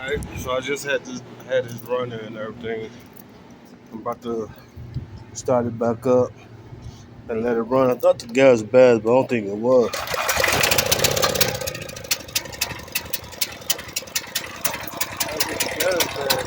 Alright, so I just had this runner and everything. I'm about to start it back up and let it run. I thought the gas was bad, but I don't think it was. I think the gas was bad.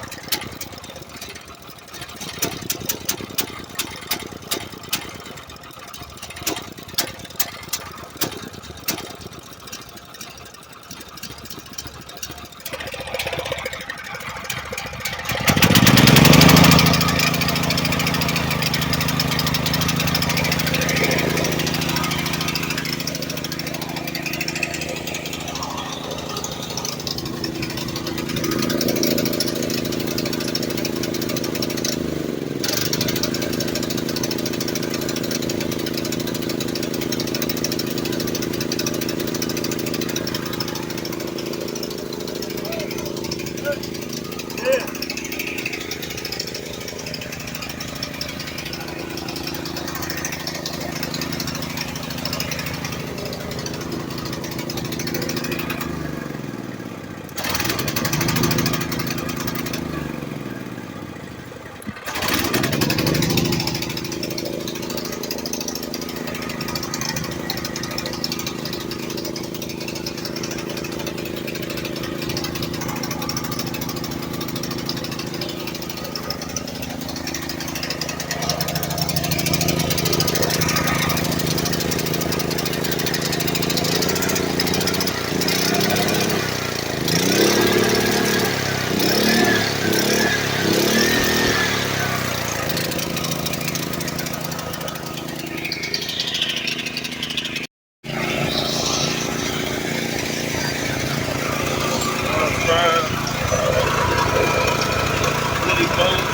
I'm trying really close.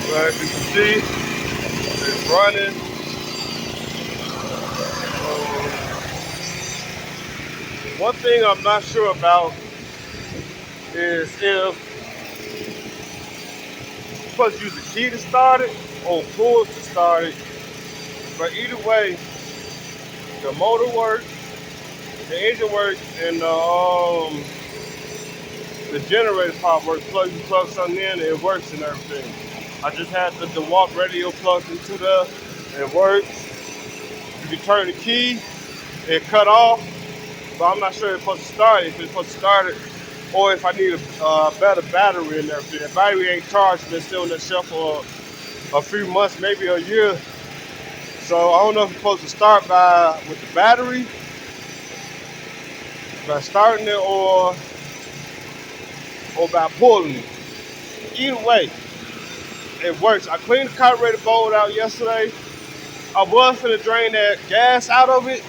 But as you can see, it's running. One thing I'm not sure about is if you're supposed to use the key to start it or pull to start it. But either way, the motor works, the engine works, and the generator part works. You plug something in, it works and everything. I just had the DeWalt radio plugged into there, and it works. You can turn the key, it cut off, but I'm not sure it's supposed to start it, if it's supposed to start it, or if I need a better battery and everything. The battery ain't charged, been still on the shelf for a few months, maybe a year. So I don't know if it's supposed to start with the battery, by starting it, or by pulling it. Either way, it works. I cleaned the carburetor bowl out yesterday. I was finna drain that gas out of it,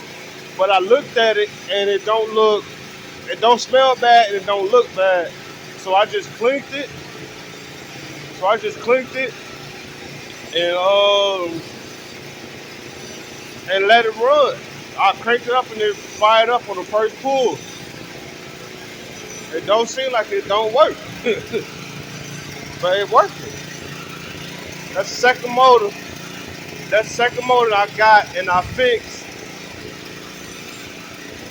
but I looked at it and it don't smell bad and it don't look bad. So I just clinked it. And let it run. I cranked it up and it fired up on the first pull. It don't seem like it don't work, but it working. That's the second motor. That's the second motor I got and I fixed.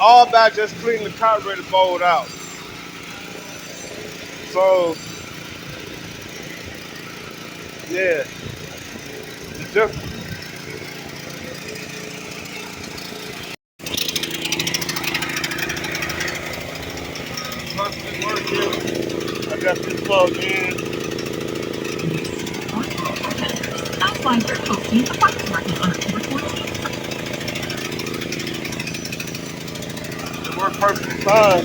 All by just cleaning the carburetor bowl out. So, yeah, it's different. Perfectly working. I got this plugged in. Outline your posting a box marking on October 14th. It worked perfectly fine.